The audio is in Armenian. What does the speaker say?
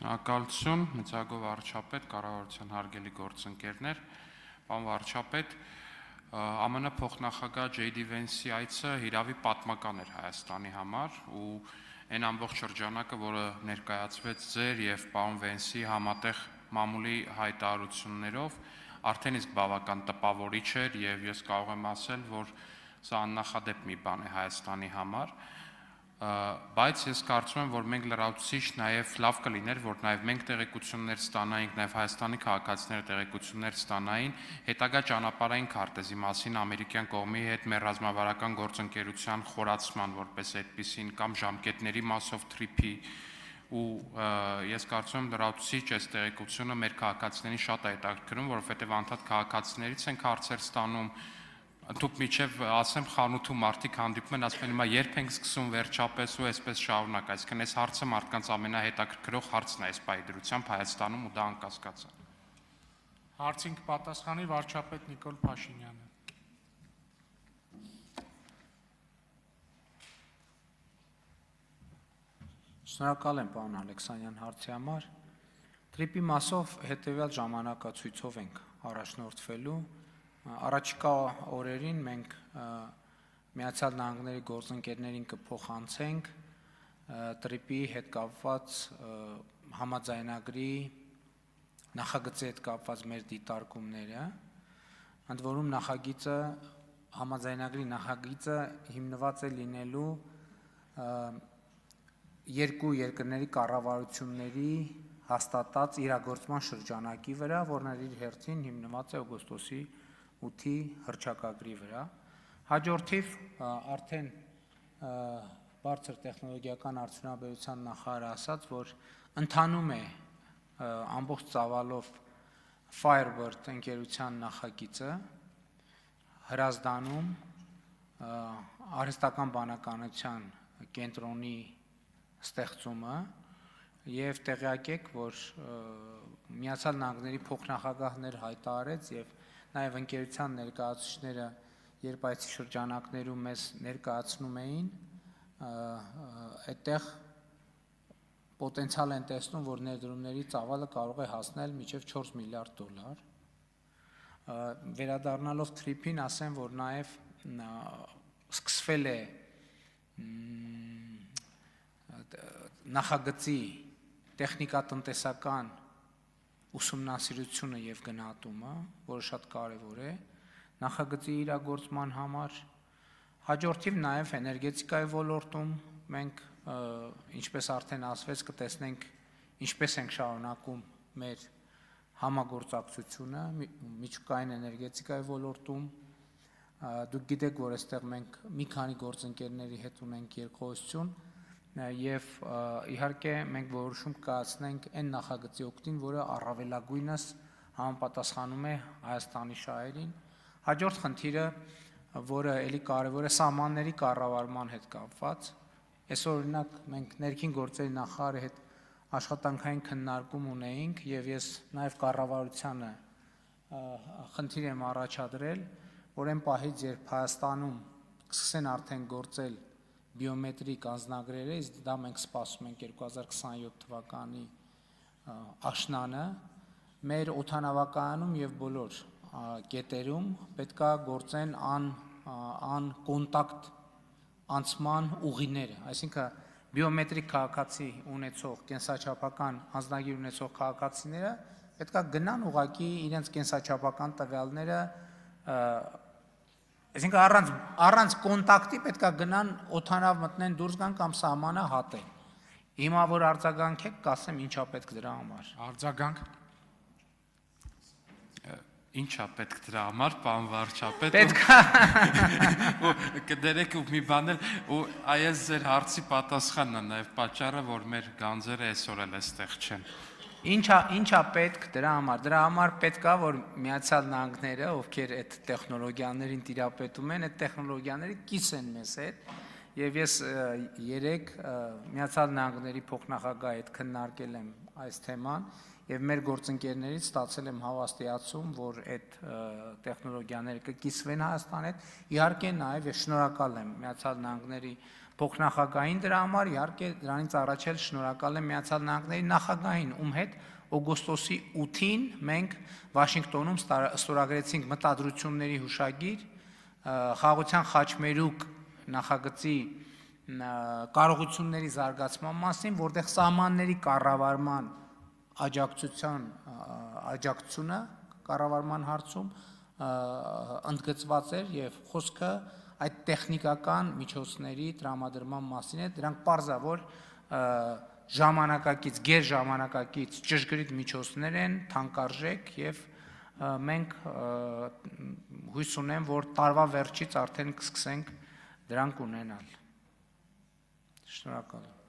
Շնորհակալություն, Մեծագով վարչապետ, կառավարության հարգելի գործընկերներ, պարոն վարչապետ, ԱՄՆ փոխնախագահ J.D. Vance-ի այցը հիրավի պատմական էր Հայաստանի համար ու այն ամբողջ շրջանակը, որը ներկայացվեց ձեր եւ պարոն Vance-ի համատեղ մամուլի հայտարարություններով, արդեն իսկ բավական տպավորիչ էր եւ ես կարող եմ ասել, որ սա աննախադեպ մի բան է Հայաստանի համար, բայց ես կարծում եմ, որ մենք լրացուցիչ նաև լավ կլիներ, որ նաև մենք տեղեկություններ ստանայինք, նաև Հայաստանի քաղաքացիները տեղեկություններ ստանային հետագա ճանապարհային քարտեզի մասին ամերիկյան կողմի հետ մեր ռազմավարական գործընկերության խորացման որպես այդպիսին կամ ժամկետների մասով թրիփի ու ես կարծում եմ լրացուցիչ այս տեղեկությունը մեր քաղաքացիներին շատ է հետաքրքրում, որովհետև անդադ քաղաքացիներից ենք հարցեր ստանում Դուք միջև ասեմ խանութում մարդիկ հանդիպում են, ասում են հիմա երբ ենք սկսում վերջապես ու այսպես շարունակ, այսինքն այս հարցը մարդկանց ամենահետաքրքրող հարցն է այս պայդրությամբ Հայաստանում ու դա անկասկած է։ Հարցին կպատասխանի վարչապետ Նիկոլ Փաշինյանը։ Շնորհակալ եմ պարոն Ալեքսանյան հարցի համար։ Թրիփի մասով հետևյալ ժամանակացույցով ենք առաջնորդվելու Առաջիկա օրերին մենք Միացյալ Նահանգների գործընկերներին կփոխանցենք տրիպի հետ կապված համաձայնագրի նախագծի հետ կապված մեր դիտարկումները, ընդ որում համաձայնագրի նախագիծը հիմնված է լինելու երկու երկրների կառավարությունների հաստատած իրագործման շրջանակի վրա, որն իր հերթին հիմնված է օգոստոսի 8-ի հռչակագրի վրա։ Հաջորդիվ արդեն բարձր տեխնոլոգիական արդյունաբերության նախարարը ասաց, որ ընթանում է ամբողջ ծավալով Firebird ընկերության նախագիծը Հրազդանում արհեստական բանականության կենտրոնի ստեղծումը եւ տեղյակ եք, որ Միացյալ Նահանգների փոխնախագահներ հայտարարեց եւ նաև ընկերության ներկայացուցիչները երբ այս շրջանակներում մեզ ներկայացնում էին, այդտեղ պոտենցիալ են տեսնում, որ ներդրումների ծավալը կարող է հասնել մինչև $4 միլիարդ։ Վերադառնալով թրիփին ասեմ, որ նաև սկսվել է նախագծի տեխնիկատնտեսական ուսումնասիրությունը եւ գնահատումը, որը շատ կարեւոր է նախագծի իրագործման համար, հաջորդիվ նաեւ էներգետիկայի ոլորտում մենք ինչպես արդեն ասվեց կտեսնենք ինչպես ենք շարունակում մեր համագործակցությունը միջուկային էներգետիկայի ոլորտում դուք գիտեք որ այստեղ մենք մի քանի գործընկերների հետ ունենք երկխոսություն եւ իհարկե մենք որոշում կայացնենք այն նախագծի օգտին, որը առավելագույնս համապատասխանում է Հայաստանի շահերին։ Հաջորդ խնդիրը, որը ելի կարևոր է սահմանների կառավարման հետ կապված, այսօր օրինակ մենք ներքին գործերի նախարարի հետ աշխատանքային քննարկում ունեինք եւ ես նաեւ կառավարությանը խնդիր եմ առաջադրել, որ այն պահից երբ Հայաստանում սկսեն արդեն գործել բիոմետրիկ անձնագրերը, իսկ դա մենք սպասում ենք 2027 թվականի աշնանը, մեր օդանավակայանում եւ բոլոր կետերում պետք է գործեն անկոնտակտ անցման ուղիները, այսինքն բիոմետրիկ քաղաքացի ունեցող կենսաչափական անձնագիր ունեցող քաղաքացիները պետք է գնան ուղղակի իրենց կենսաչափական տվյալները Այսինքն առանց կոնտակտի պետք է գնան օդանավ մտնեն դուրս գան կամ սահմանը հատեն։ Հիմա որ արձագանքեք, կասեմ ինչա պետք դրա համար։ Արձագանք։ Ինչա պետք դրա համար, պարոն վարչապետ։ Պետք է կդերեք ու մի բան էլ ու այս ձեր հարցի պատասխանն է նաև պատճառը, որ մեր գանձերը այսօր էլ այստեղ չեն։ Ինչա պետք դրա համար պետք է որ Միացյալ Նահանգները, ովքեր այդ տեխնոլոգիաներին տիրապետում են, այդ տեխնոլոգիաները կիսեն մեզ հետ եւ ես երեք Միացյալ Նահանգների փոխնախագահի հետ քննարկել եմ այս թեման եւ մեր գործընկերներից ստացել եմ հավաստիացում, որ այդ տեխնոլոգիաները կկիսվեն Հայաստանի հետ։ Իհարկե նաեւ ես շնորհակալ եմ Միացյալ Նահանգների փոխնախագահային դրա համար, իհարկե դրանից առաջ էլ շնորհակալ եմ Միացյալ Նահանգների նախագահին, ում հետ օգոստոսի 8-ին մենք Վաշինգտոնում ստորագրեցինք մտադրությունների հուշագիր խաղաղության խաչմերուկ նախագծի կարողությունների զարգացման մասին, որտեղ սահմանների կառավարման աջակցությունը կառավարման հարցում ընդգծված էր եւ խոսքը այդ տեխնիկական միջոցների տրամադրման մասին է, դրանք պարզավոր ժամանակակից, գերժամանակակից ճշգրիտ միջոցներ են, թանկարժեք եւ մենք հույս ունեմ, որ տարվա վերջից արդեն կսկսենք դրանք ունենալ։ Շնորհակալ եմ։